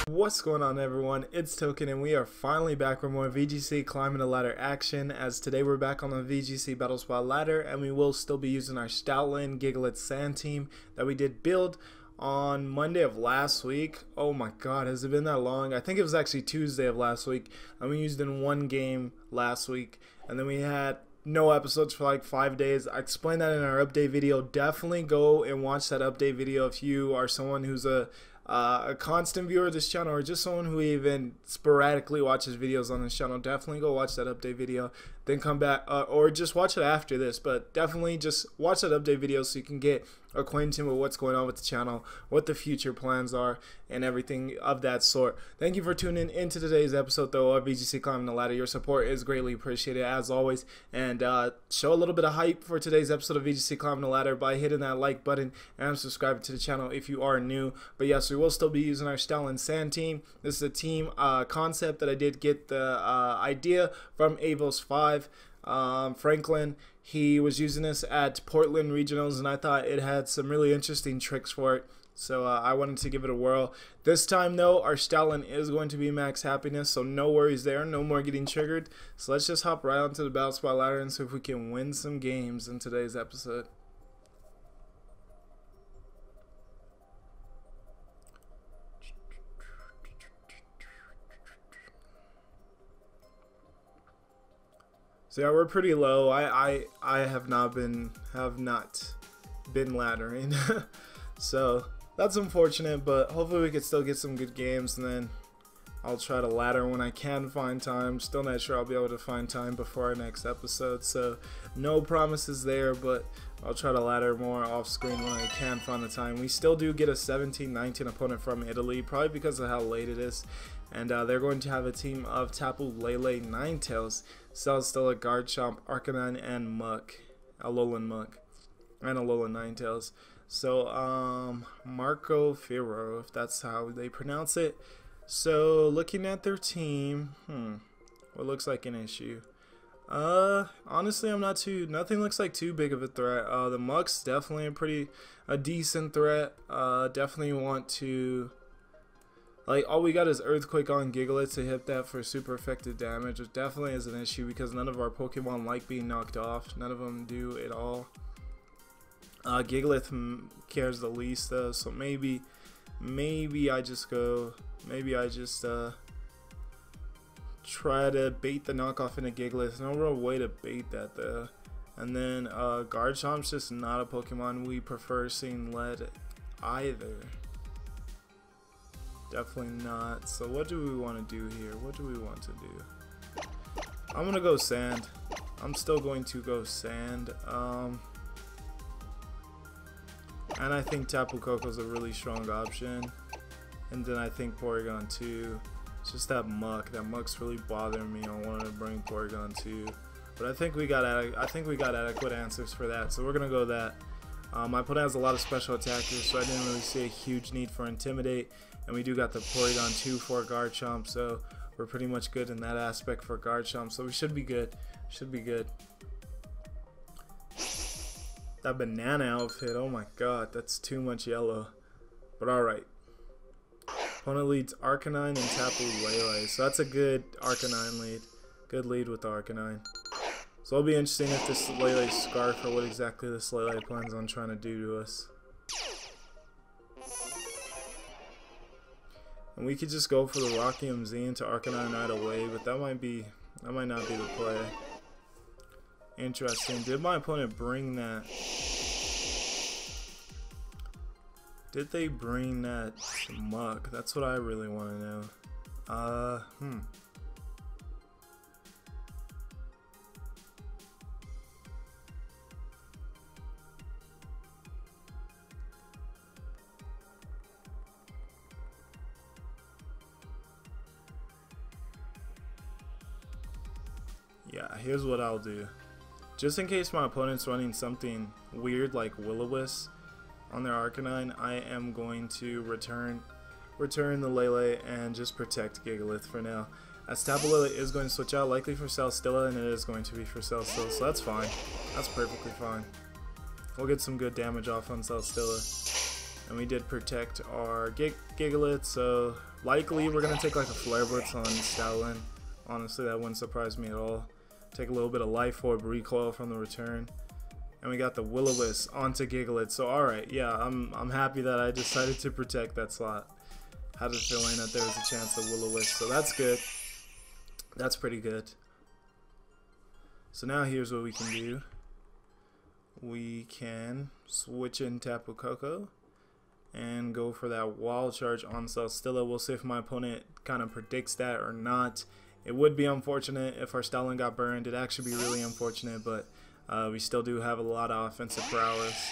What's going on, everyone? It's Token, and we are finally back with more VGC climbing the ladder action. As today we're back on the VGC Battlespot ladder, and we will still be using our Stoutland Gigglet Sand team that we did build on Monday of last week. Oh my god, has it been that long? I think it was actually Tuesday of last week, and we used in one game last week, and then we had no episodes for like 5 days. I explained that in our update video. Definitely go and watch that update video if you are someone who's a constant viewer of this channel, or just someone who even sporadically watches videos on this channel. Definitely go watch that update video, then come back, or just watch it after this, but definitely just watch that update video so you can get acquainted with what's going on with the channel, what the future plans are, and everything of that sort. Thank you for tuning into today's episode though of VGC Climbing the Ladder. Your support is greatly appreciated as always, and show a little bit of hype for today's episode of VGC Climbing the Ladder by hitting that like button and subscribing to the channel if you are new. But yes, we will still be using our Stoutland Sand team. This is a team concept that I did get the idea from Avos 5. Franklin, he was using this at Portland Regionals, and I thought it had some really interesting tricks for it, so I wanted to give it a whirl. This time though, our Stoutland is going to be max happiness, so no worries there, no more getting triggered. So let's just hop right onto the Battlespot ladder and see if we can win some games in today's episode. So yeah, we're pretty low. I have not been laddering. So that's unfortunate, but hopefully we could still get some good games, and then I'll try to ladder when I can find time. Still not sure I'll be able to find time before our next episode, so no promises there, but I'll try to ladder more off screen when I can find the time. We still do get a 17-19 opponent from Italy, probably because of how late it is. And they're going to have a team of Tapu Lele, Ninetales, Celesteela, Garchomp, Arcanine, and Muck, Alolan Muck, and Alolan Ninetales. So Marco Firo, if that's how they pronounce it. So looking at their team, what looks like an issue? Honestly, nothing looks like too big of a threat. The Muck's definitely a decent threat. Definitely want to, like, all we got is Earthquake on Gigglet to hit that for super effective damage, which definitely is an issue because none of our Pokemon like being knocked off. None of them do at all. Gigglet cares the least though, so maybe I just try to bait the knockoff into Gigglet. There's no real way to bait that though. And then Garchomp's just not a Pokemon we prefer seeing led either. Definitely not. So what do we want to do here? What do we want to do? I'm gonna go Sand. I'm still going to go Sand. And I think Tapu Koko is a really strong option. And then I think Porygon 2. It's just that Muck. That Muck's really bothering me. I wanted to bring Porygon 2, but I think we got adequate answers for that. So we're gonna go that. My opponent has a lot of special attackers, so I didn't really see a huge need for Intimidate. And we do got the Porygon 2 for Garchomp, so we're pretty much good in that aspect for Garchomp. So we should be good. Should be good. That banana outfit, oh my god, that's too much yellow. But alright. Opponent leads Arcanine and Tapu Lele, so that's a good Arcanine lead. Good lead with the Arcanine. So it'll be interesting if this Lele Scarf, or what exactly this Lele plans on trying to do to us. And we could just go for the Rocky MZ into Arcanine right away, but that might not be the play. Interesting. Did my opponent bring that? Did they bring that Muck? That's what I really want to know. Yeah, here's what I'll do. Just in case my opponent's running something weird like Will-O-Wisp on their Arcanine, I am going to return the Lele and just protect Gigalith for now. As Tapu Lele is going to switch out, likely for Celesteela, and it is going to be for Celesteela, so that's fine. That's perfectly fine. We'll get some good damage off on Celesteela. And we did protect our Gigalith, so likely we're going to take like a Flare Blitz on Stoutland. Honestly, that wouldn't surprise me at all. Take a little bit of Life Orb recoil from the return. And we got the Will-O-Wisp onto Gigalith. So alright, yeah, I'm happy that I decided to protect that slot. Had a feeling that there was a chance of Will-O-Wisp, so that's good. That's pretty good. So now here's what we can do. We can switch in Tapu Koko and go for that Wild Charge on Celesteela. We'll see if my opponent kind of predicts that or not. It would be unfortunate if our Stoutland got burned. It'd actually be really unfortunate, but we still do have a lot of offensive prowess.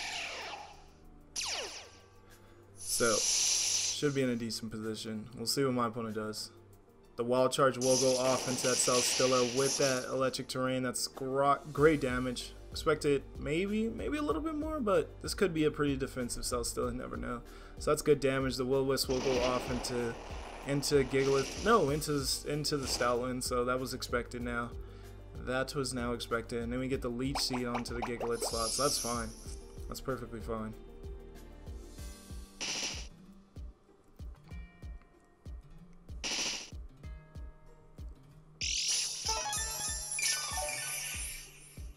So, should be in a decent position. We'll see what my opponent does. The Wild Charge will go off into that Celesteela with that electric terrain. That's great damage. Expected maybe a little bit more, but this could be a pretty defensive Celesteela. You never know. So that's good damage. The Will-O-Wisp will go off into Gigalith. No, into the Stoutland. So that was expected now. That was now expected. And then we get the Leech Seed onto the Gigalith slot. So that's fine. That's perfectly fine.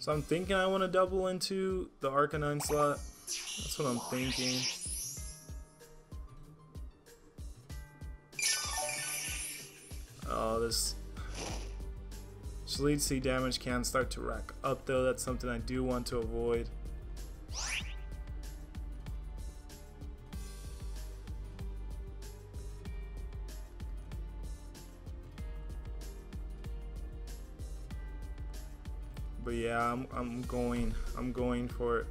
So I'm thinking I want to double into the Arcanine slot. That's what I'm thinking. Oh, this Leech Seed damage can start to rack up though. That's something I do want to avoid. But yeah, I'm going for it.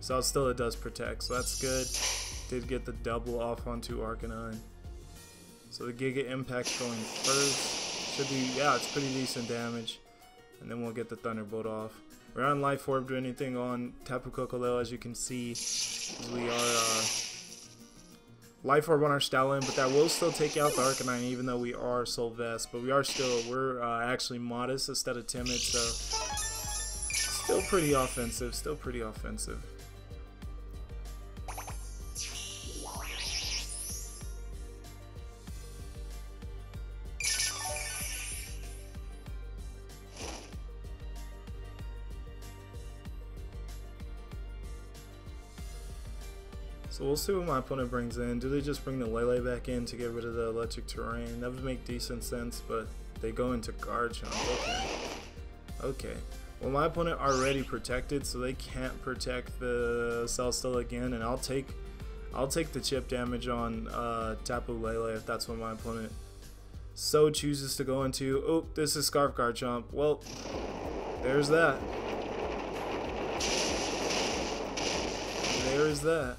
Celesteela does protect, so that's good. Did get the double off onto Arcanine. So the Giga Impact going first. Should be, yeah, it's pretty decent damage. And then we'll get the Thunderbolt off. We're on Life Orb or anything on Tapu Koko though, as you can see. We are Life Orb on our Stoutland, but that will still take out the Arcanine even though we are Soul Vest. But we're actually modest instead of timid, so still pretty offensive, So we'll see what my opponent brings in. Do they just bring the Lele back in to get rid of the electric terrain? That would make decent sense, but they go into Garchomp. Okay. Well, my opponent already protected, so they can't protect the Celesteela again, and I'll take the chip damage on Tapu Lele if that's what my opponent so chooses to go into. Oh, this is Scarf Garchomp. Well, there's that. There is that.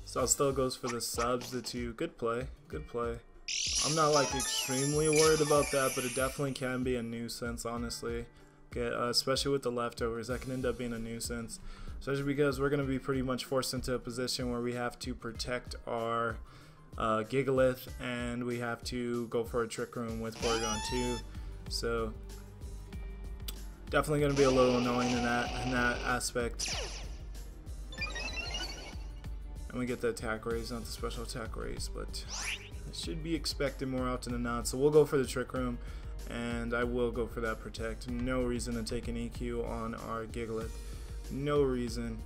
Celesteela goes for the substitute. Good play. Good play. I'm not like extremely worried about that, but it definitely can be a nuisance, honestly. Okay, especially with the leftovers, that can end up being a nuisance. Especially because we're going to be pretty much forced into a position where we have to protect our Gigalith, and we have to go for a Trick Room with Porygon 2. So definitely going to be a little annoying in that aspect. And we get the attack raise, not the special attack raise, but it should be expected more often than not. So we'll go for the Trick Room, and I will go for that protect. No reason to take an EQ on our Gigalith. No reason.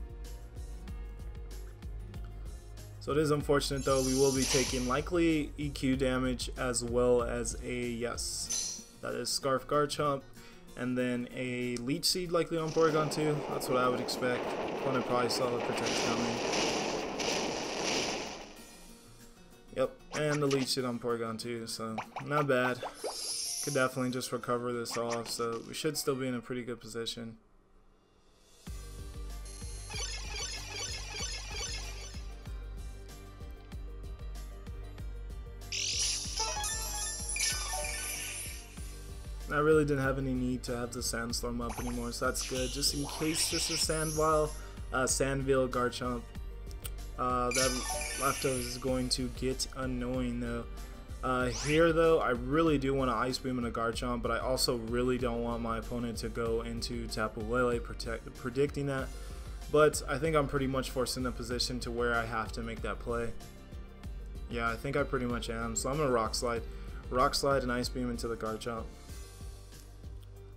So it is unfortunate though. We will be taking likely EQ damage as well as a, yes, that is Scarf Garchomp, and then a Leech Seed likely on Porygon 2. That's what I would expect. Opponent probably saw the protect coming. Yep, and the Leech Seed on Porygon 2, so not bad. Could definitely just recover this off, so we should still be in a pretty good position. I really didn't have any need to have the Sandstorm up anymore, so that's good. Just in case this is Sandveil Garchomp. That leftovers is going to get annoying though. Here though, I really do want to Ice Beam and a Garchomp, but I also really don't want my opponent to go into Tapu Lele, predicting that. But I think I'm pretty much forced in a position to where I have to make that play. Yeah, I think I pretty much am. So I'm going to Rock Slide and Ice Beam into the Garchomp.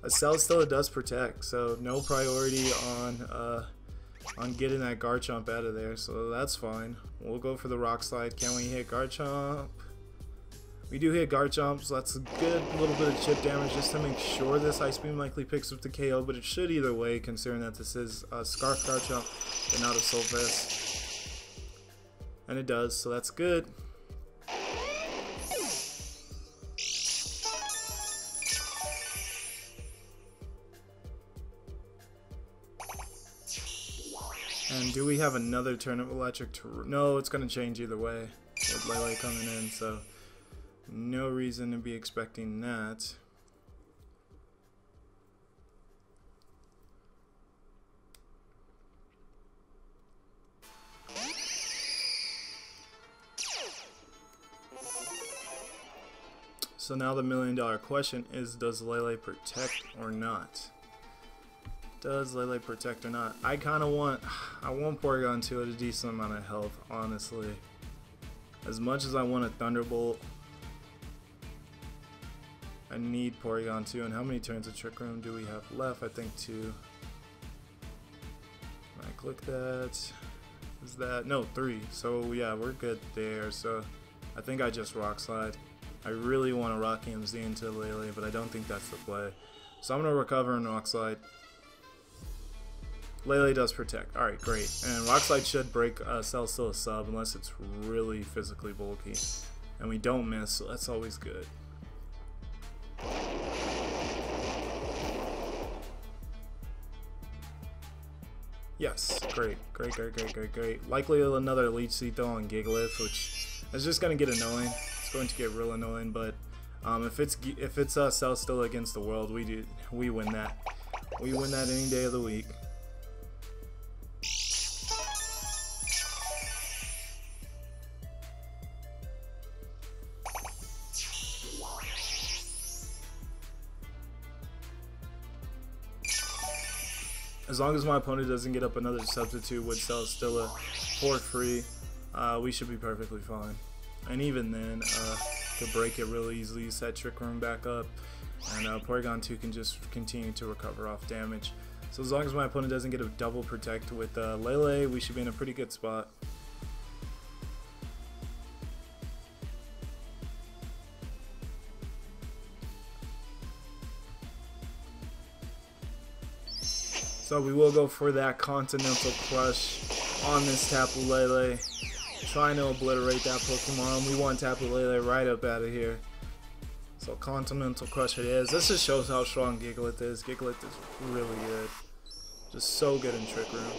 A Celesteela does protect, so no priority on getting that Garchomp out of there, so that's fine. We'll go for the Rock Slide. Can we hit Garchomp? We do hit Garchomp, so that's a good little bit of chip damage just to make sure this Ice Beam likely picks up the KO, but it should either way, considering that this is a Scarf Garchomp and not a Solvest. And it does, so that's good. And do we have another turn of Electric? No, it's going to change either way with Lele coming in, so no reason to be expecting that. So now the $1,000,000 question is, does Lele protect or not? Does Lele protect or not? I want Porygon 2 at a decent amount of health, honestly. As much as I want a Thunderbolt, I need Porygon 2. And how many turns of Trick Room do we have left? I think 2. I click that. Is that? No, 3. So yeah, we're good there. So I think I just Rock Slide. I really want to Rock EMZ into Lele, but I don't think that's the play. So I'm going to recover and Rock Slide. Lele does protect. Alright, great. And Rock Slide should break Celesteela sub unless it's really physically bulky. And we don't miss, so that's always good. Yes, great. Likely another Leech Seed though on Gigalith, which is just going to get annoying. It's going to get real annoying, but if it's Celesteela against the world, we win that. We win that any day of the week. As long as my opponent doesn't get up another substitute with Celesteela for free, we should be perfectly fine. And even then, could break it real easily, set Trick Room back up, and Porygon 2 can just continue to recover off damage. So as long as my opponent doesn't get a double protect with Lele, we should be in a pretty good spot. So we will go for that Continental Crush on this Tapu Lele, trying to obliterate that Pokemon. We want Tapu Lele right up out of here. So Continental Crush it is. This just shows how strong Gigalith is. Gigalith is really good. Just so good in Trick Room.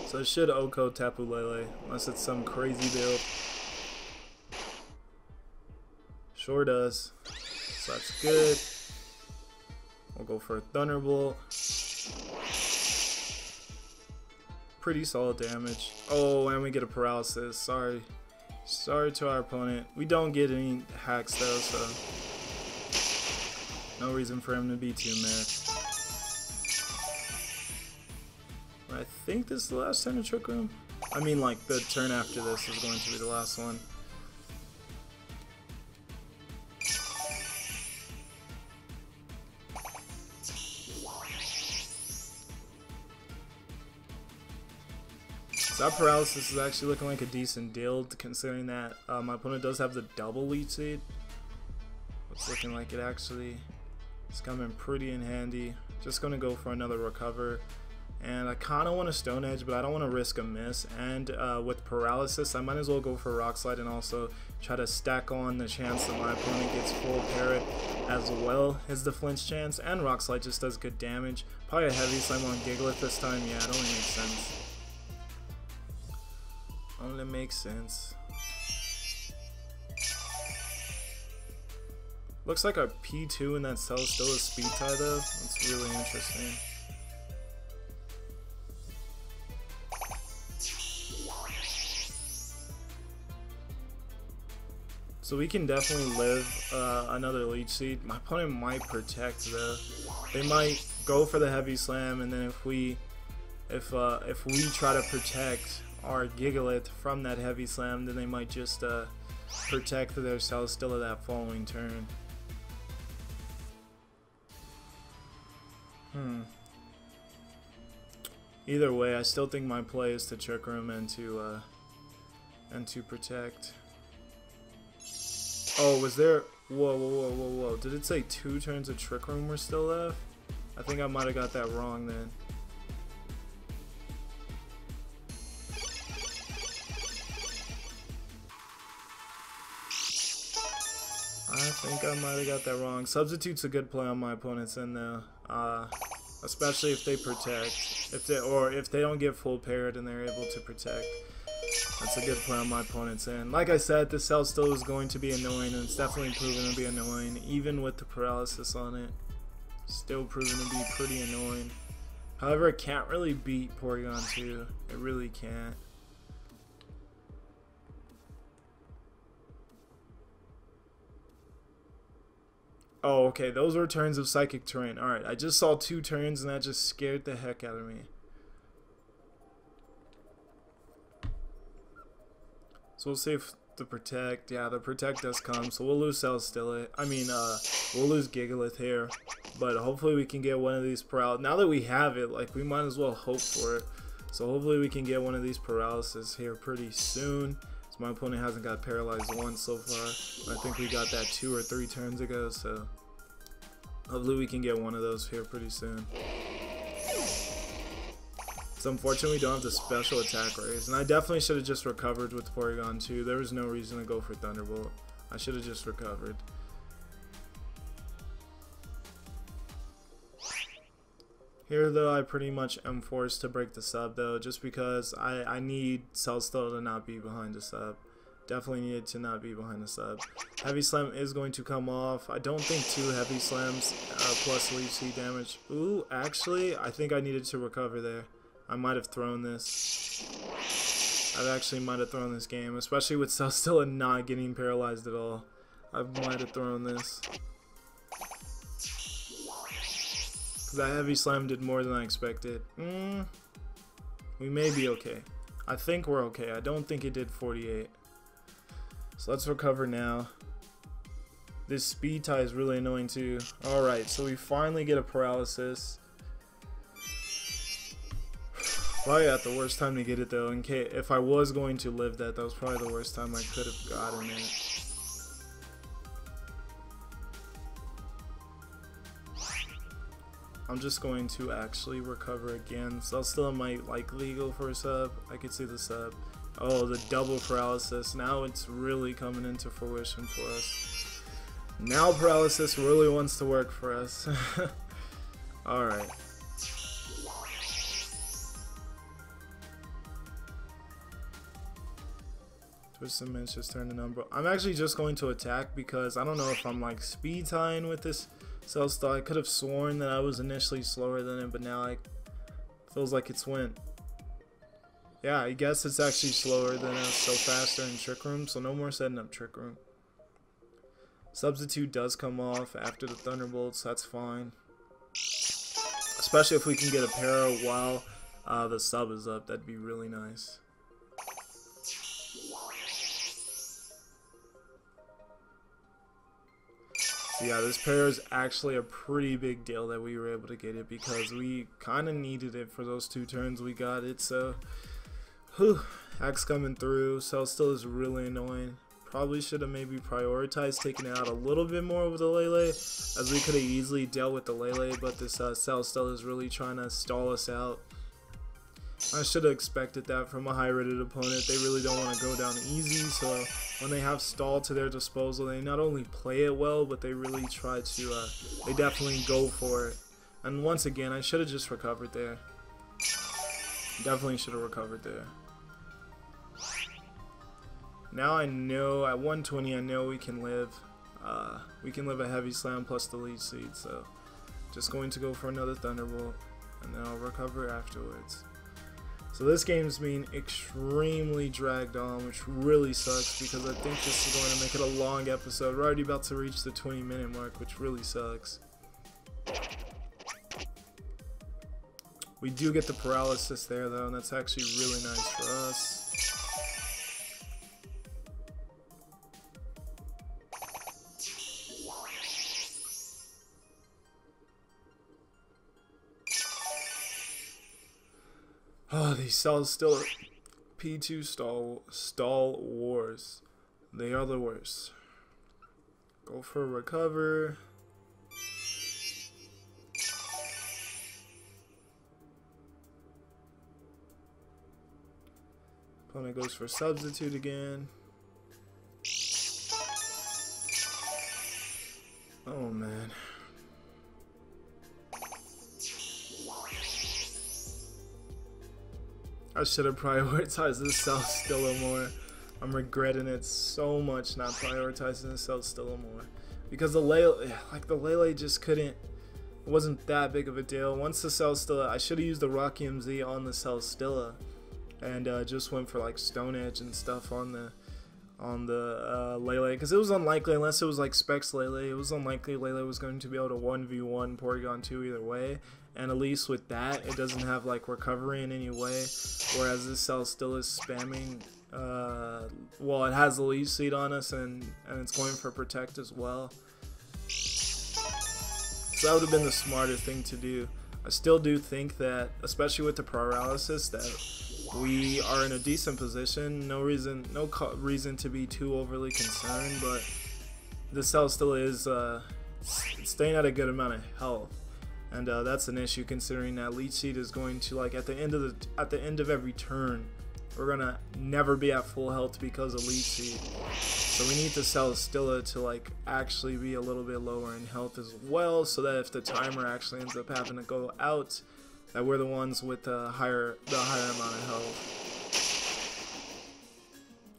So it should OHKO Tapu Lele, unless it's some crazy build. Sure does. So that's good. We'll go for a Thunderbolt. Pretty solid damage. Oh, and we get a Paralysis. Sorry to our opponent. We don't get any hacks though, so no reason for him to be too mad. I think this is the last turn of Trick Room. I mean, like, the turn after this is going to be the last one. So that Paralysis is actually looking like a decent deal, considering that my opponent does have the double Leech Seed. It's looking like it actually is coming pretty in handy. Just going to go for another Recover. And I kind of want a Stone Edge, but I don't want to risk a miss. And with Paralysis, I might as well go for Rock Slide and also try to stack on the chance that my opponent gets full Parrot as well as the flinch chance. And Rock Slide just does good damage. Probably a Heavy Slam on Gigalith this time. Yeah, it only makes sense. Only makes sense. Looks like our P2 in that Celesteela Speed Tie though. That's really interesting. So we can definitely live another leech seed. My opponent might protect though. They might go for the heavy slam, and then if we try to protect our Gigalith from that heavy slam, then they might just protect their Celesteela that following turn. Either way, I still think my play is to Trick Room and to protect. Oh, was there? Whoa. Did it say 2 turns of Trick Room were still left? I think I might have got that wrong then. I think I might have got that wrong. Substitute's a good play on my opponent's end though. Especially if they protect. If they don't get full paired and they're able to protect. That's a good play on my opponent's end. Like I said, the Celesteela is going to be annoying, and it's definitely proven to be annoying, even with the paralysis on it. Still proven to be pretty annoying. However, it can't really beat Porygon 2. It really can't. Oh, okay, those were turns of Psychic Terrain. Alright, I just saw 2 turns and that just scared the heck out of me. So we'll see if the protect, yeah, the protect does come, so we'll lose Celesteela. We'll lose Gigalith here, but hopefully we can get one of these paralysis. Now that we have it, like, we might as well hope for it. So hopefully we can get one of these paralysis here pretty soon. So my opponent hasn't got paralyzed once so far. I think we got that 2 or 3 turns ago, so hopefully we can get one of those here pretty soon. It's unfortunate we don't have the special attack raise, and I definitely should have just recovered with Porygon 2. There was no reason to go for Thunderbolt. I should have just recovered. Here though, I pretty much am forced to break the sub though, just because I need Celesteela to not be behind the sub. Definitely needed to not be behind the sub. Heavy Slam is going to come off. I don't think 2 Heavy Slams plus Leech Seed damage. Ooh, actually, I think I needed to recover there. I might have thrown this. I actually might have thrown this game, especially with Celesteela not getting paralyzed at all. I might have thrown this. Because that Heavy Slam did more than I expected. We may be okay. I think we're okay. I don't think it did 48. So let's recover now. This speed tie is really annoying too. Alright, so we finally get a paralysis. Probably at the worst time to get it though. In case if I was going to live that was probably the worst time I could have gotten it. I'm just going to actually recover again. Celesteela might likely go for a sub. I could see the sub. Oh, the double paralysis. Now it's really coming into fruition for us. Now paralysis really wants to work for us. Alright. Twist and Minch just turned the number. I'm actually just going to attack because I don't know if I'm like speed tying with this Celesteela. I could have sworn that I was initially slower than it, but now it feels like it's went. Yeah, I guess it's actually slower than us, so faster in Trick Room, so no more setting up Trick Room. Substitute does come off after the Thunderbolts, that's fine. Especially if we can get a para while the sub is up, that'd be really nice. So yeah, this pair is actually a pretty big deal that we were able to get it because we kind of needed it for those 2 turns we got it, so whew, Hex coming through. Celesteela is really annoying. Probably should have maybe prioritized taking it out a little bit more with the Lele, as we could have easily dealt with the Lele, but this Celesteela is really trying to stall us out. I should have expected that from a high-rated opponent. They really don't want to go down easy, so when they have stall to their disposal, they not only play it well, but they really try to, they definitely go for it. And once again, I should have just recovered there. Definitely should have recovered there. Now I know, at 120, I know we can live a Heavy Slam plus the Leech Seed, so just going to go for another Thunderbolt, and then I'll recover afterwards. So this game's being extremely dragged on, which really sucks because I think this is going to make it a long episode. We're already about to reach the 20-minute mark, which really sucks. We do get the paralysis there though, and that's actually really nice for us. Oh, these cells still are P2 stall wars. They are the worst. Go for a recover. Opponent goes for substitute again. Oh man. I should have prioritized this Celesteela more. I'm regretting it so much not prioritizing the Celesteela more. Because the Lele just couldn't, it wasn't that big of a deal. Once the Celesteela, I should have used the Rocky MZ on the Celesteela and just went for like Stone Edge and stuff on the Lele, because it was unlikely, unless it was like Specs Lele, it was unlikely Lele was going to be able to 1v1 Porygon 2 either way. And at least with that, it doesn't have like recovery in any way, whereas this Celesteela is spamming, well, it has the lead seed on us, and it's going for protect as well. So that would have been the smarter thing to do. I still do think that, especially with the paralysis, that we are in a decent position. No reason to be too overly concerned, but the Celesteela is staying at a good amount of health. And that's an issue, considering that Leech Seed is going to, like, at the end of every turn, we're gonna never be at full health because of Leech Seed. So we need the Celesteela to like actually be a little bit lower in health as well, so that if the timer actually ends up having to go out, that we're the ones with the higher amount of health.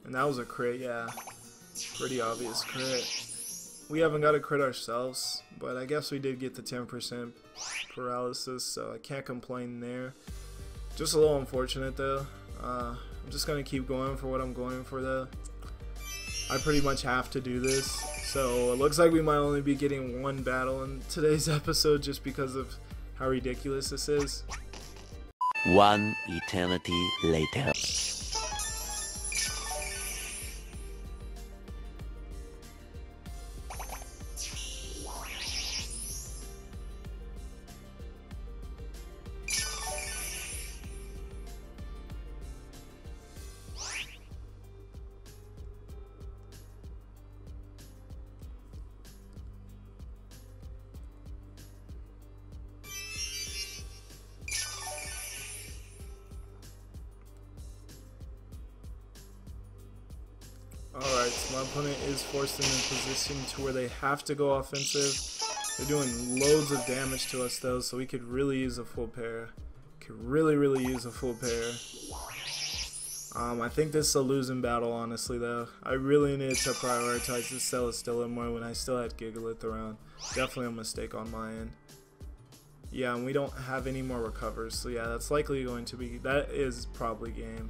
And that was a crit, yeah, pretty obvious crit. We haven't got a crit ourselves, but I guess we did get the 10% paralysis, so I can't complain there. Just a little unfortunate though. I'm just gonna keep going for what I'm going for though. I pretty much have to do this, so it looks like we might only be getting one battle in today's episode just because of how ridiculous this is. One eternity later. Alright, so my opponent is forced into a position to where they have to go offensive. They're doing loads of damage to us though, so we could really use a full pair. Could really use a full pair. I think this is a losing battle, honestly though. I really needed to prioritize this Celesteela more when I still had Gigalith around. Definitely a mistake on my end. Yeah, and we don't have any more recovers, so yeah, that's likely going to be, that is probably game.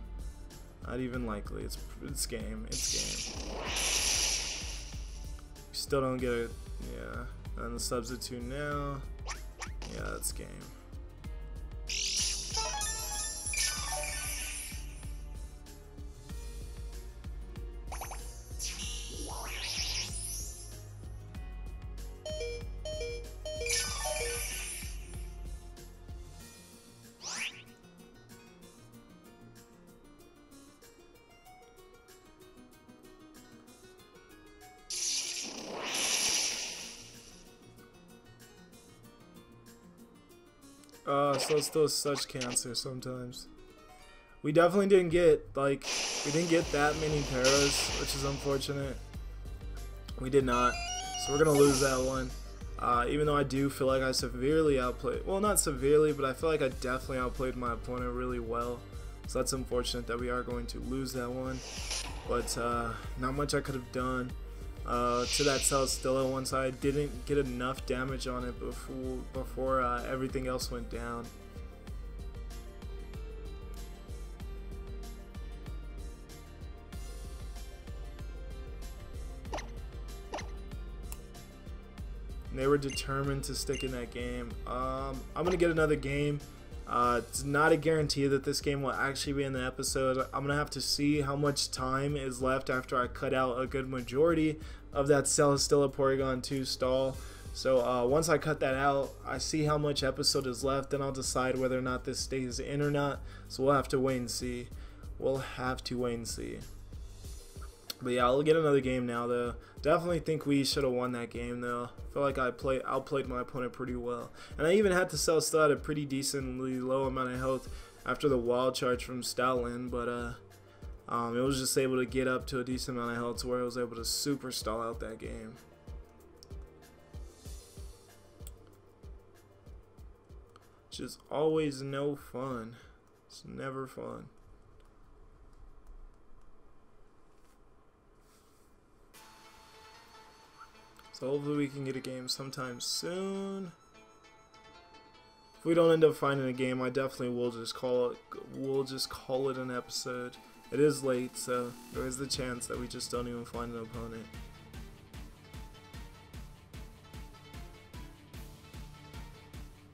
Not even likely, it's game, it's game. Still don't get it, yeah. And the substitute now, yeah, that's game. So still such cancer sometimes. We definitely didn't get, like, we didn't get that many paras, which is unfortunate. We did not. So we're gonna lose that one. Even though I do feel like I severely outplayed, well, not severely, but I feel like I definitely outplayed my opponent really well. So that's unfortunate that we are going to lose that one. But not much I could have done to that Celesteela once I didn't get enough damage on it before everything else went down. and they were determined to stick in that game. I'm gonna get another game. It's not a guarantee that this game will actually be in the episode. I'm gonna have to see how much time is left after I cut out a good majority of that Celesteela Porygon 2 stall. So once I cut that out, I see how much episode is left, then I'll decide whether or not this stays in or not. So we'll have to wait and see. We'll have to wait and see. But yeah, I'll get another game now though. Definitely think we should have won that game though. I feel like I outplayed my opponent pretty well. And I even had to sell still at a pretty decently low amount of health after the wild charge from Stoutland, but it was just able to get up to a decent amount of health to where I was able to super stall out that game. Which is always no fun. It's never fun. So hopefully we can get a game sometime soon. If we don't end up finding a game, I definitely will just call it. We'll just call it an episode. It is late, so there is the chance that we just don't even find an opponent.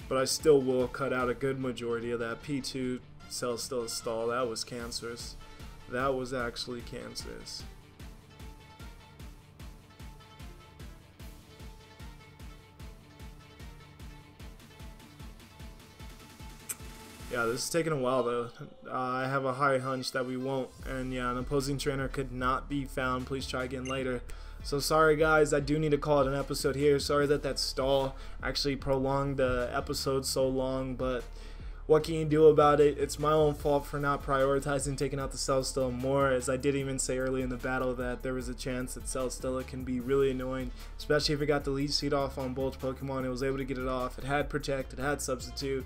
But I still will cut out a good majority of that P2 Celesteela stall. That was cancerous. That was actually cancerous. Yeah, this is taking a while though. I have a high hunch that we won't. And yeah, an opposing trainer could not be found. Please try again later. So sorry guys, I do need to call it an episode here. Sorry that that stall actually prolonged the episode so long, but what can you do about it? It's my own fault for not prioritizing taking out the Celesteela more, as I did even say early in the battle that there was a chance that Celesteela can be really annoying, especially if it got the lead seed off on both Pokemon. It was able to get it off. It had Protect, it had Substitute.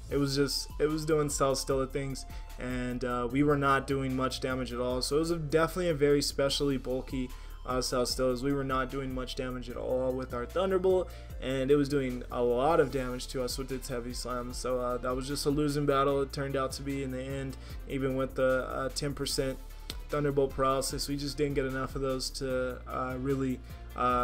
It was doing Celesteela things, and we were not doing much damage at all. So it was definitely a very specially bulky Celesteela. We were not doing much damage at all with our Thunderbolt, and it was doing a lot of damage to us with its Heavy Slam. So that was just a losing battle. It turned out to be in the end, even with the 10% Thunderbolt paralysis. We just didn't get enough of those to really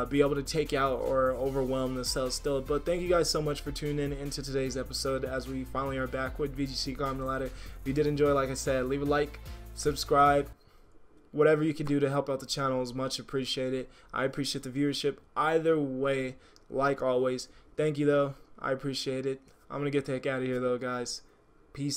be able to take out or overwhelm the Celesteela. But thank you guys so much for tuning in into today's episode as we finally are back with VGC Climbing the Ladder. If you did enjoy, like I said, leave a like, subscribe. Whatever you can do to help out the channel is much appreciated. I appreciate the viewership either way, like always. Thank you though. I appreciate it. I'm gonna get the heck out of here though, guys.